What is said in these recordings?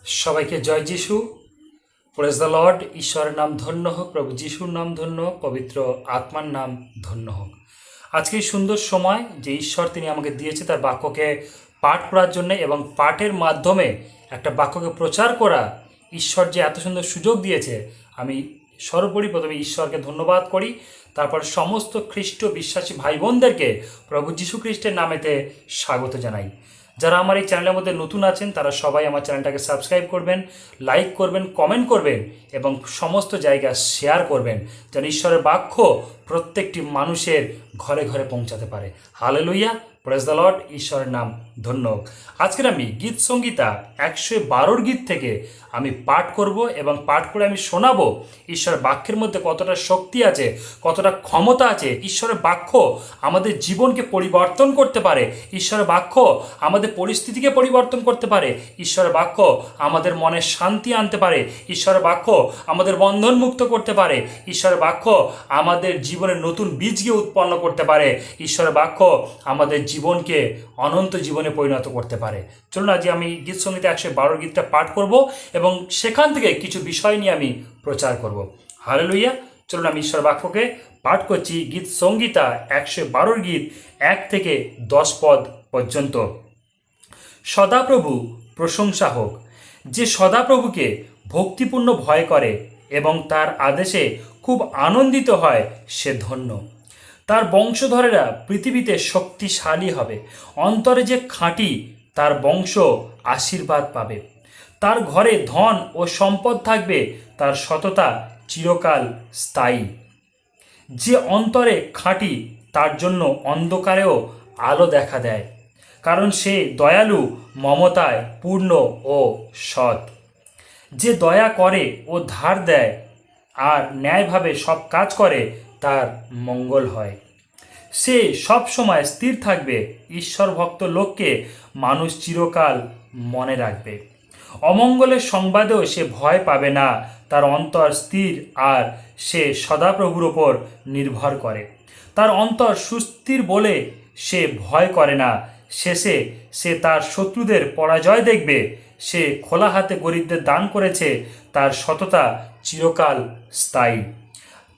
সবাইকে জয় Jishu. Praise the lord. ঈশ্বরের নাম ধন্য হোক, প্রভু যিশুর নাম ধন্য হোক, পবিত্র আত্মার নাম ধন্য হোক। আজকে এই সুন্দর সময় যে ঈশ্বর তিনি আমাকে দিয়েছে তার বাক্যকে পাঠ করার জন্য এবং পাঠের মাধ্যমে একটা বাক্যকে প্রচার করা, ঈশ্বর যে এত সুন্দর সুযোগ দিয়েছে, আমি সর্বোপরি প্রথমে ঈশ্বরকে ধন্যবাদ করি। তারপর সমস্ত খ্রিস্ট বিশ্বাসী ভাই বোনদেরকে প্রভু যীশু খ্রিস্টের নামেতে স্বাগত জানাই। যারা আমার এই চ্যানেলের মধ্যে নতুন আছেন তারা সবাই আমার চ্যানেলটাকে সাবস্ক্রাইব করবেন, লাইক করবেন, কমেন্ট করবেন এবং সমস্ত জায়গায় শেয়ার করবেন, যেন ঈশ্বরের বাক্য প্রত্যেকটি মানুষের ঘরে ঘরে পৌঁছাতে পারে। Hallelujah, praise the lord. ঈশ্বরের নাম ধন্য হোক। আজকের আমি গীত সংগীতা 112 গীত থেকে আমি পাঠ করব এবং পাঠ করে আমি শোনাবো ঈশ্বরের বাক্যের মধ্যে কতটা শক্তি আছে, কতটা ক্ষমতা আছে। ঈশ্বরের বাক্য আমাদের জীবনকে পরিবর্তন করতে পারে, ঈশ্বরের বাক্য আমাদের পরিস্থিতিকে পরিবর্তন করতে পারে, ঈশ্বরের বাক্য আমাদের মনে শান্তি আনতে পারে, ঈশ্বরের বাক্য আমাদের বন্ধন মুক্ত করতে পারে, ঈশ্বরের বাক্য আমাদের জীবনের নতুন বীজকে উৎপন্ন করতে পারে, ঈশ্বরের বাক্য আমাদের জীবনকে অনন্ত জীবনে পরিণত করতে পারে। চলুন আজ আমি গীত সংগীতে 112 গীতটা পাঠ করব এবং সেখান থেকে কিছু বিষয় নিয়ে আমি প্রচার করব। হালেলুইয়া। চলুন আমি ঈশ্বর বাক্যকে পাঠ করছি। গীত সংগীতা 112 গীত 1 থেকে 10 পদ পর্যন্ত। সদাপ্রভু প্রশংসা হোক। যে সদাপ্রভুকে ভক্তিপূর্ণ ভয় করে এবং তার আদেশে খুব আনন্দিত হয় সে ধন্য। তার বংশধরেরা পৃথিবীতে শক্তিশালী হবে। অন্তরে যে খাঁটি তার বংশ আশীর্বাদ পাবে। তার ঘরে ধন ও সম্পদ থাকবে, তার সততা চিরকাল স্থায়ী। যে অন্তরে খাঁটি তার জন্য অন্ধকারেও আলো দেখা দেয়, কারণ সে দয়ালু, মমতায় পূর্ণ ও সৎ। যে দয়া করে ও ধার দেয় আর ন্যায়ভাবে সব কাজ করে তার মঙ্গল হয়। সে সব সময় স্থির থাকবে। ঈশ্বর ভক্ত লোককে মানুষ চিরকাল মনে রাখবে। অমঙ্গলের সংবাদেও সে ভয় পাবে না, তার অন্তর স্থির আর সে সদাপ্রভুর ওপর নির্ভর করে। তার অন্তর সুস্থির বলে সে ভয় করে না। শেষে সে তার শত্রুদের পরাজয় দেখবে। সে খোলা হাতে গরিবদের দান করেছে, তার সততা চিরকাল স্থায়ী।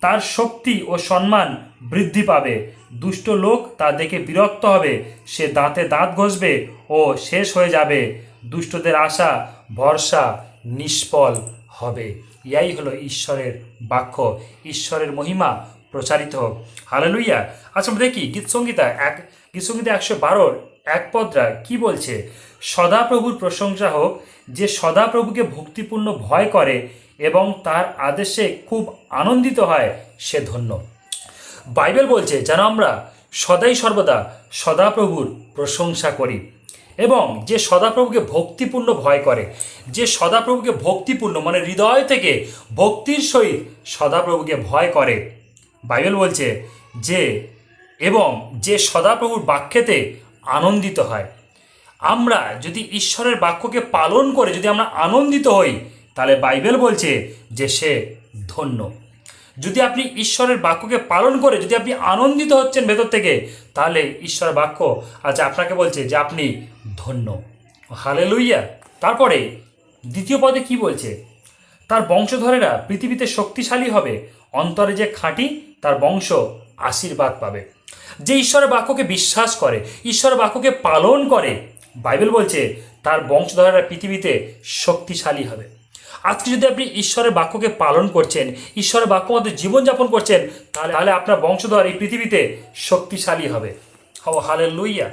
তার শক্তি ও সম্মান বৃদ্ধি পাবে। দুষ্ট লোক তা দেখে বিরক্ত হবে, সে দাঁতে দাঁত ঘষবে ও শেষ হয়ে যাবে। দুষ্টদের আশা ভরসা নিষ্ফল হবে। ইয়াই হলো ঈশ্বরের বাক্য। ঈশ্বরের মহিমা প্রচারিত হোক। হালেলুইয়া। আচ্ছা আমরা দেখি গীত সংগীতা 112 এক পদরা কি বলছে। সদাপ্রভুর প্রশংসা হোক। যে সদাপ্রভুকে ভক্তিপূর্ণ ভয় করে এবং তার আদেশে খুব আনন্দিত হয় সে ধন্য। বাইবেল বলছে যেন আমরা সদাই সর্বদা সদাপ্রভুর প্রশংসা করি এবং যে সদাপ্রভুকে ভক্তিপূর্ণ ভয় করে, যে সদাপ্রভুকে ভক্তিপূর্ণ মানে হৃদয় থেকে ভক্তির সহিত সদাপ্রভুকে ভয় করে, বাইবেল বলছে যে এবং যে সদাপ্রভুর বাক্যেতে আনন্দিত হয়। আমরা যদি ঈশ্বরের বাক্যকে পালন করে যদি আমরা আনন্দিত হই, তাহলে বাইবেল বলছে যে সে ধন্য। যদি আপনি ঈশ্বরের বাক্যকে পালন করে যদি আপনি আনন্দিত হচ্ছেন ভেতর থেকে, তাহলে ঈশ্বরের বাক্য আজ আপনাকে বলছে যে আপনি ধন্য। হালেলুইয়া। তারপরে দ্বিতীয় পদে কি বলছে। তার বংশধরেরা পৃথিবীতে শক্তিশালী হবে। অন্তরে যে খাঁটি তার বংশ আশীর্বাদ পাবে। যে ঈশ্বরের বাক্যকে বিশ্বাস করে, ঈশ্বরের বাক্যকে পালন করে, বাইবেল বলছে তার বংশধরেরা পৃথিবীতে শক্তিশালী হবে। আজকে যদি আপনি ঈশ্বরের বাক্যকে পালন করছেন, ঈশ্বরের বাক্য মধ্যে জীবনযাপন করছেন, তাহলে আপনার বংশধর এই পৃথিবীতে শক্তিশালী হবে। হালেলুইয়া।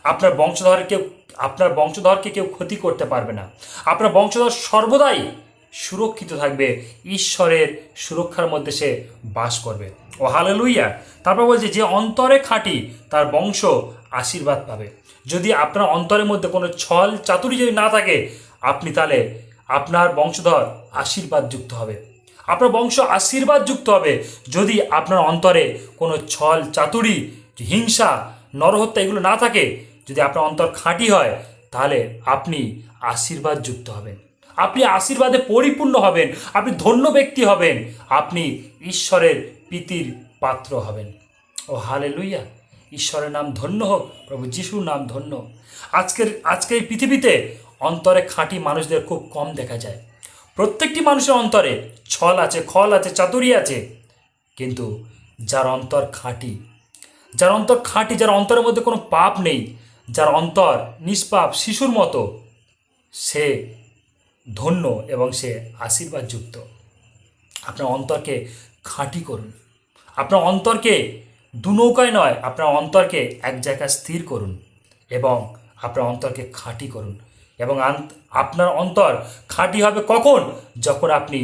আপনার বংশধরকে কেউ ক্ষতি করতে পারবে না। আপনার বংশধর সর্বদাই সুরক্ষিত থাকবে। ঈশ্বরের সুরক্ষার মধ্যে সে বাস করবে। হালেলুইয়া। তারপর বলছে যে অন্তরে খাঁটি তার বংশ আশীর্বাদ পাবে। যদি আপনার অন্তরের মধ্যে কোনো ছল চাতুরি যদি না থাকে, আপনি তাহলে আপনার বংশধর আশীর্বাদযুক্ত হবে। আপনার বংশ আশীর্বাদযুক্ত হবে যদি আপনার অন্তরে কোনো ছল চাতুরি, হিংসা, নরহত্যা এগুলো না থাকে। যদি আপনার অন্তর খাঁটি হয়, তাহলে আপনি আশীর্বাদযুক্ত হবেন, আপনি আশীর্বাদে পরিপূর্ণ হবেন, আপনি ধন্য ব্যক্তি হবেন, আপনি ঈশ্বরের প্রীতির পাত্র হবেন। হালেলুইয়া। ঈশ্বরের নাম ধন্য হোক, প্রভু যিশুর নাম ধন্য। আজকের এই পৃথিবীতে অন্তরে খাঁটি মানুষদের খুব কম দেখা যায়। প্রত্যেকটি মানুষের অন্তরে ছল আছে, খল আছে, চাতুরি আছে, কিন্তু যার অন্তর খাঁটি, যার অন্তর খাঁটি, যার অন্তরের মধ্যে কোনো পাপ নেই, যার অন্তর নিষ্পাপ শিশুর মতো, সে ধন্য এবং সে আশীর্বাদযুক্ত। আপনার অন্তরকে খাঁটি করুন, আপনার অন্তরকে দু নৌকায় নয়, আপনার অন্তরকে এক জায়গায় স্থির করুন এবং আপনার অন্তরকে খাঁটি করুন। এবং আপনার অন্তর খাঁটি হবে কখন? যখন আপনি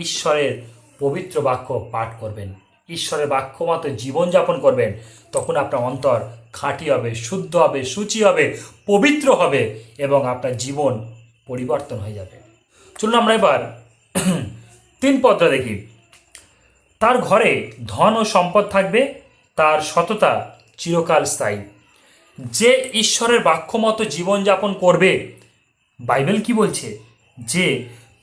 ঈশ্বরের পবিত্র বাক্য পাঠ করবেন, ঈশ্বরের বাক্য মতো জীবনযাপন করবেন, তখন আপনার অন্তর খাঁটি হবে, শুদ্ধ হবে, শুচি হবে, পবিত্র হবে এবং আপনার জীবন পরিবর্তন হয়ে যাবে। চলুন আমরা এবার 3 পদটা দেখি। তার ঘরে ধন ও সম্পদ থাকবে, তার সততা চিরকাল স্থায়ী। যে ঈশ্বরের বাক্য মতো জীবনযাপন করবে, বাইবেল কি বলছে? যে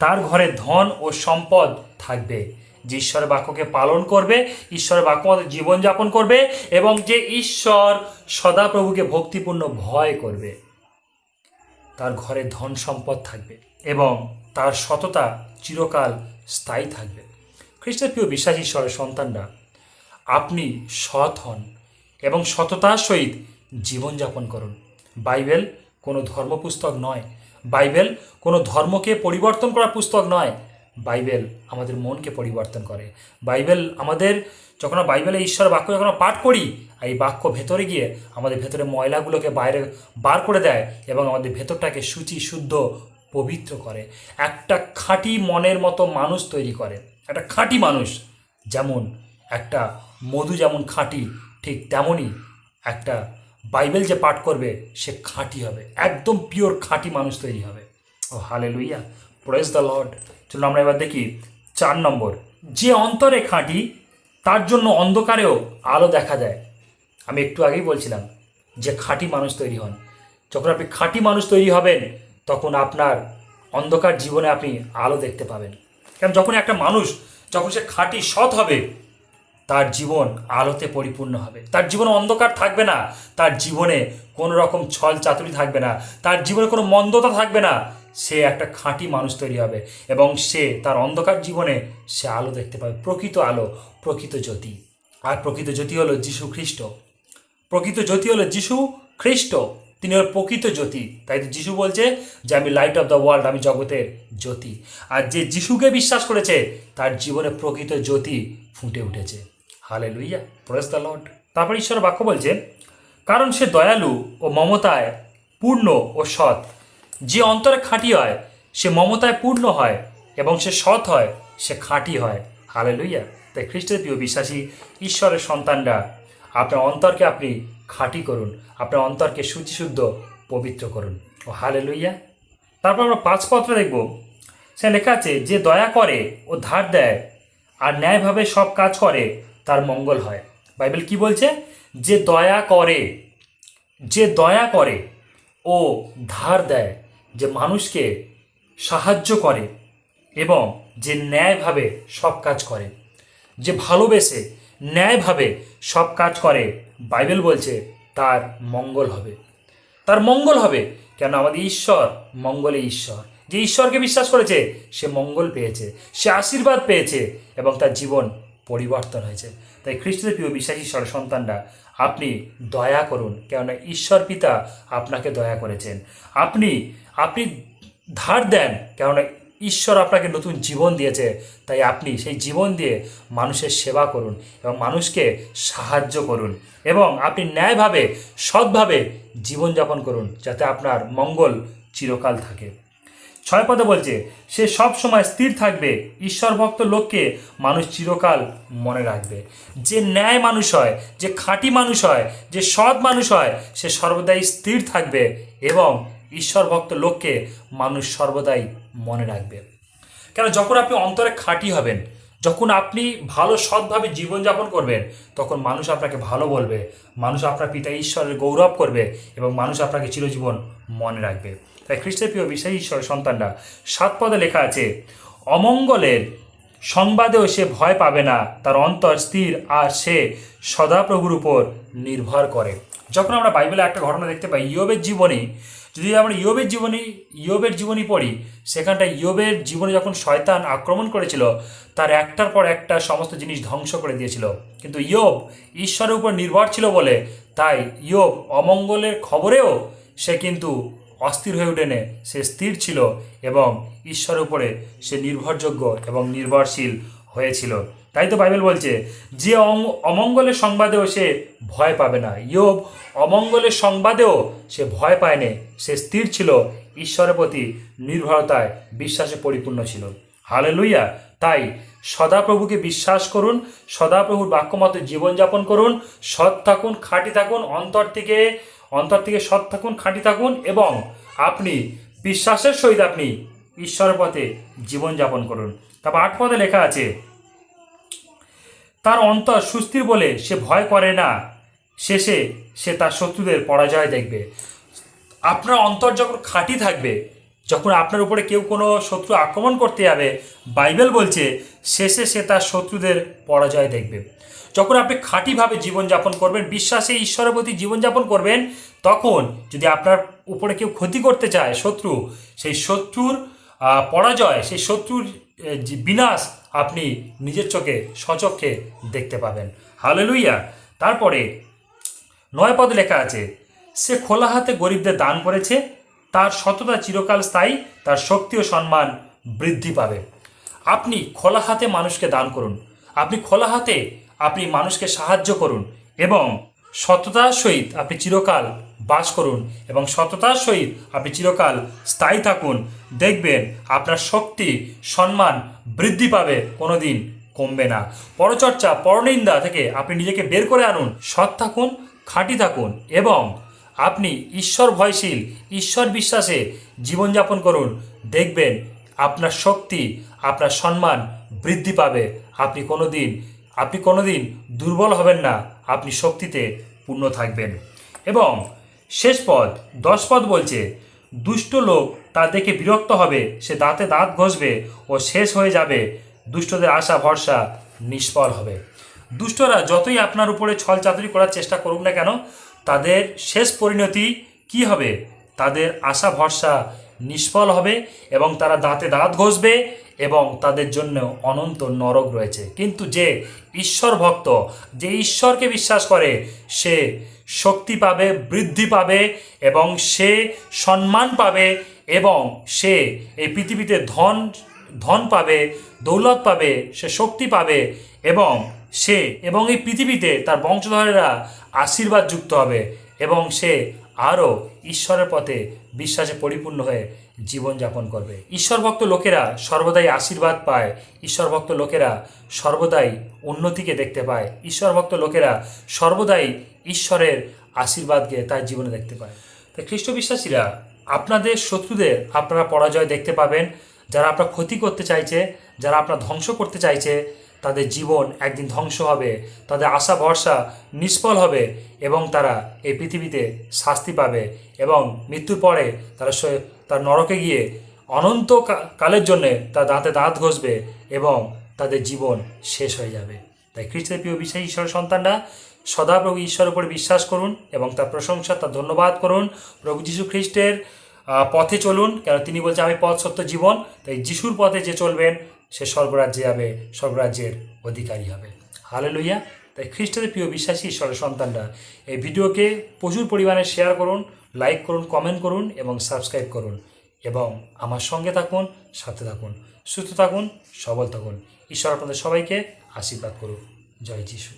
তার ঘরে ধন ও সম্পদ থাকবে, যে ঈশ্বরের বাক্যকে পালন করবে, ঈশ্বরের বাক্য মতো জীবনযাপন করবে এবং যে ঈশ্বর সদাপ্রভুকে ভক্তিপূর্ণ ভয় করবে, তার ঘরে ধন সম্পদ থাকবে এবং তার সততা চিরকাল স্থায়ী থাকবে। খ্রিস্টের প্রিয় বিশ্বাসী ঈশ্বরের সন্তানরা, আপনি সৎ হন এবং সততার সহিত জীবনযাপন করুন। বাইবেল কোনো ধর্মপুস্তক নয়, বাইবেল কোনো ধর্মকে পরিবর্তন করার পুস্তক নয়, বাইবেল আমাদের মনকে পরিবর্তন করে। বাইবেল আমাদের, যখন বাইবেলে ঈশ্বর বাক্য যখন পাঠ করি, এই বাক্য ভেতরে গিয়ে আমাদের ভেতরে ময়লাগুলোকে বাইরে বার করে দেয় এবং আমাদের ভেতরটাকে শুচি, শুদ্ধ, পবিত্র করে। একটা খাঁটি মনের মতো মানুষ তৈরি করে। একটা খাঁটি মানুষ, যেমন একটা মধু যেমন খাঁটি, ঠিক তেমনই একটা বাইবেল যে পাঠ করবে সে খাঁটি হবে, একদম পিওর খাঁটি মানুষ তৈরি হবে। ও হালেলুইয়া, প্রেজ দ্য লর্ড। চলুন আমরা এবার দেখি 4 নম্বর, যে অন্তরে খাঁটি তার জন্য অন্ধকারেও আলো দেখা যায়। আমি একটু আগেই বলছিলাম যে খাঁটি মানুষ তৈরি হন। যখন আপনি খাঁটি মানুষ তৈরি হবেন, তখন আপনার অন্ধকার জীবনে আপনি আলো দেখতে পাবেন। কারণ যখন একটা মানুষ, যখন সে খাঁটি সৎ হবে, তার জীবন আলোতে পরিপূর্ণ হবে, তার জীবনে অন্ধকার থাকবে না, তার জীবনে কোনো রকম ছল চাতুরি থাকবে না, তার জীবনে কোনো মন্দতা থাকবে না। সে একটা খাঁটি মানুষ তৈরি হবে এবং সে তার অন্ধকার জীবনে সে আলো দেখতে পাবে, প্রকৃত আলো, প্রকৃত জ্যোতি। আর প্রকৃত জ্যোতি হলো যীশু খ্রিস্ট। প্রকৃত জ্যোতি হলো যীশু খ্রিস্ট, তিনি হল প্রকৃত জ্যোতি। তাই তো যীশু বলছে যে আমি লাইট অফ দ্য ওয়ার্ল্ড, আমি জগতের জ্যোতি। আর যে যীশুকে বিশ্বাস করেছে তার জীবনে প্রকৃত জ্যোতি ফুটে উঠেছে। Hallelujah, praise the lord. তারপর ঈশ্বর বাক্য বলছে, কারণ সে দয়ালু ও মমতায় পূর্ণ ও সৎ। যে অন্তরে খাঁটি হয় সে মমতায় পূর্ণ হয় এবং সে সৎ হয়, সে খাঁটি হয়। হালেলুইয়া। তাই খ্রিস্টের প্রিয় বিশ্বাসী ঈশ্বরের সন্তানরা, আপনার অন্তরকে আপনি খাঁটি করুন, আপনার অন্তরকে শুচিশুদ্ধ, পবিত্র করুন। ও হালেলুইয়া। তারপর আমরা 5 পত্র দেখব। সে লেখা আছে, যে দয়া করে ও ধার দেয় আর ন্যায়ভাবে সব কাজ করে তার মঙ্গল হয়। বাইবেল কি বলছে? যে দয়া করে, যে দয়া করে ও ধার দেয়, যে মানুষকে সাহায্য করে এবং যে ন্যায়ভাবে সব কাজ করে, যে ভালোবেসে ন্যায়ভাবে সব কাজ করে, বাইবেল বলছে তার মঙ্গল হবে, তার মঙ্গল হবে। কেন? আমাদের ঈশ্বর মঙ্গলে ঈশ্বর। যে ঈশ্বরকে বিশ্বাস করেছে সে মঙ্গল পেয়েছে, সে আশীর্বাদ পেয়েছে এবং তার জীবন পরিবর্তন হয়েছে। তাই খ্রিস্টের প্রিয় বিশ্বাসী ঈশ্বর সন্তানরা, আপনি দয়া করুন, কেননা ঈশ্বর পিতা আপনাকে দয়া করেছেন। আপনি আপনি ধার দেন, কেননা ঈশ্বর আপনাকে নতুন জীবন দিয়েছে। তাই আপনি সেই জীবন দিয়ে মানুষের সেবা করুন এবং মানুষকে সাহায্য করুন এবং আপনি ন্যায়ভাবে, সৎভাবে জীবনযাপন করুন, যাতে আপনার মঙ্গল চিরকাল থাকে। 6 পদে বলছে, সে সব সময় স্থির থাকবে, ঈশ্বর ভক্ত লোককে মানুষ চিরকাল মনে রাখবে। যে ন্যায় মানুষ হয়, যে খাঁটি মানুষ হয়, যে সৎ মানুষ হয়, সে সর্বদাই স্থির থাকবে এবং ঈশ্বর ভক্ত লোককে মানুষ সর্বদাই মনে রাখবে। কেন? যখন আপনি অন্তরে খাঁটি হবেন, যখন আপনি ভালো সৎভাবে জীবনযাপন করবেন, তখন মানুষ আপনাকে ভালো বলবে, মানুষ আপনার পিতা ঈশ্বরের গৌরব করবে এবং মানুষ আপনাকে চিরজীবন মনে রাখবে। তাই খ্রিস্টের প্রিয় বিশ্বাসী ঈশ্বরের সন্তানরা, 7 পদে লেখা আছে, অমঙ্গলের সংবাদেও সে ভয় পাবে না, তার অন্তর স্থির আর সে সদাপ্রভুর উপর নির্ভর করে। যখন আমরা বাইবেলে একটা ঘটনা দেখতে পাই, ইয়োবের জীবনে, যদি আমরা ইয়োবের জীবনী পড়ি, সেখানটায় ইয়োবের জীবনে যখন শয়তান আক্রমণ করেছিল, তার একটার পর একটা সমস্ত জিনিস ধ্বংস করে দিয়েছিল, কিন্তু ইয়োব ঈশ্বরের উপর নির্ভর ছিল বলে তাই ইয়োব অমঙ্গলের খবরেও সে কিন্তু অস্থির হয়ে ওঠেনি, সে স্থির ছিল এবং ঈশ্বরের উপরে সে নির্ভরযোগ্য এবং নির্ভরশীল হয়েছিল। তাই তো বাইবেল বলছে যে অমঙ্গলের সংবাদেও সে ভয় পাবে না। ইয়োব অমঙ্গলের সংবাদেও সে ভয় পায়নি, সে স্থির ছিল, ঈশ্বরের প্রতি নির্ভরতায় বিশ্বাসে পরিপূর্ণ ছিল। হালেলুয়া। তাই সদাপ্রভুকে বিশ্বাস করুন, সদাপ্রভুর বাক্যমতে জীবনযাপন করুন, সৎ থাকুন, খাঁটি থাকুন, অন্তর থেকে সৎ থাকুন, খাঁটি থাকুন, এবং আপনি বিশ্বাসের সহিত আপনি ঈশ্বরের পথে জীবনযাপন করুন। তারপর 8 পদে লেখা আছে, তার অন্তর সুস্থির বলে সে ভয় করে না, শেষে সে তার শত্রুদের পরাজয় দেখবে। আপনার অন্তর যখন খাঁটি থাকবে, যখন আপনার উপরে কেউ কোনো শত্রু আক্রমণ করতে যাবে, বাইবেল বলছে শেষে সে তার শত্রুদের পরাজয় দেখবে। যখন আপনি খাঁটিভাবে জীবনযাপন করবেন, বিশ্বাসে ঈশ্বরের প্রতি জীবনযাপন করবেন, তখন যদি আপনার উপরে কেউ ক্ষতি করতে চায়, সেই শত্রুর পরাজয়, সেই শত্রুর বিনাশ আপনি নিজের চোখে স্বচক্ষে দেখতে পাবেন। হালেলুইয়া। তারপরে 9 পদে লেখা আছে, সে খোলা হাতে গরিবদের দান করেছে, তার সততা চিরকাল স্থায়ী, তার শক্তি ও সম্মান বৃদ্ধি পাবে। আপনি খোলা হাতে মানুষকে দান করুন, আপনি খোলা হাতে আপনি মানুষকে সাহায্য করুন, এবং সততার সহিত আপনি চিরকাল বাস করুন, এবং সততার সহিত আপনি চিরকাল স্থায়ী থাকুন। দেখবেন আপনার শক্তি, সম্মান বৃদ্ধি পাবে, কোনো দিন কমবে না। পরচর্চা, পরনিন্দা থেকে আপনি নিজেকে বের করে আনুন, সৎ থাকুন, খাঁটি থাকুন, এবং আপনি ঈশ্বর ভয়শীল, ঈশ্বর বিশ্বাসে জীবনযাপন করুন। দেখবেন আপনার শক্তি, আপনার সম্মান বৃদ্ধি পাবে। আপনি কোনোদিন দুর্বল হবেন না, আপনি শক্তিতে পূর্ণ থাকবেন। এবং শেষ পদ 10 পদ বলছে, দুষ্ট লোক তা দেখে বিরক্ত হবে, সে দাঁতে দাঁত ঘষবে ও শেষ হয়ে যাবে, দুষ্টদের আশা ভরসা নিষ্ফল হবে। দুষ্টরা যতই আপনার উপরে ছল চাতুরি করার চেষ্টা করুক না কেন, তাদের শেষ পরিণতি কি হবে? তাদের আশা ভরসা নিষ্ফল হবে, এবং তারা দাঁতে দাঁত ঘষবে, এবং তাদের জন্য অনন্ত নরক রয়েছে। কিন্তু যে ঈশ্বর ভক্ত, যে ঈশ্বরকে বিশ্বাস করে, সে শক্তি পাবে, বৃদ্ধি পাবে, এবং সে সম্মান পাবে, এবং সে এই পৃথিবীতে ধন পাবে, দৌলত পাবে, সে শক্তি পাবে, এবং এই পৃথিবীতে তার বংশধরেরা আশীর্বাদ যুক্ত হবে, এবং সে আরও ঈশ্বরের পথে বিশ্বাসে পরিপূর্ণ হয়ে জীবনযাপন করবে। ঈশ্বরভক্ত লোকেরা সর্বদাই আশীর্বাদ পায়, ঈশ্বরভক্ত লোকেরা সর্বদাই উন্নতিকে দেখতে পায়, ঈশ্বরভক্ত লোকেরা সর্বদাই ঈশ্বরের আশীর্বাদকে তার জীবনে দেখতে পায়। তাই খ্রিস্ট বিশ্বাসীরা, আপনাদের শত্রুদের আপনারা পরাজয় দেখতে পাবেন। যারা আপনার ক্ষতি করতে চাইছে, যারা আপনার ধ্বংস করতে চাইছে, তাদের জীবন একদিন ধ্বংস হবে, তাদের আশা ভরসা নিষ্ফল হবে, এবং তারা এই পৃথিবীতে শাস্তি পাবে, এবং মৃত্যুর পরে তার নরকে গিয়ে অনন্ত কালের জন্যে তার দাঁতে দাঁত ঘষবে, এবং তাদের জীবন শেষ হয়ে যাবে। তাই খ্রিস্টের প্রিয় বিশ্বাসী ঈশ্বরের সন্তানরা, সদাপ্রভু ঈশ্বরের উপরে বিশ্বাস করুন এবং তার প্রশংসা, তার ধন্যবাদ করুন। প্রভু যীশু খ্রিস্টের পথে চলুন, কেন তিনি বলছে আমি পথ সত্য জীবন। তাই যিশুর পথে যে চলবেন সে স্বর্গরাজ্যে যাবে, স্বর্গরাজ্যের অধিকারী হবে। হালেলুইয়া। তাই খ্রিস্টের প্রিয় বিশ্বাসী ঈশ্বরের সন্তানরা, এই ভিডিওকে প্রচুর পরিমাণে শেয়ার করুন, লাইক করুন, কমেন্ট করুন এবং সাবস্ক্রাইব করুন, এবং আমার সঙ্গে থাকুন, সাথে থাকুন, সুস্থ থাকুন, সবল থাকুন। ঈশ্বর আপনাদের সবাইকে আশীর্বাদ করুন। জয় যিশু।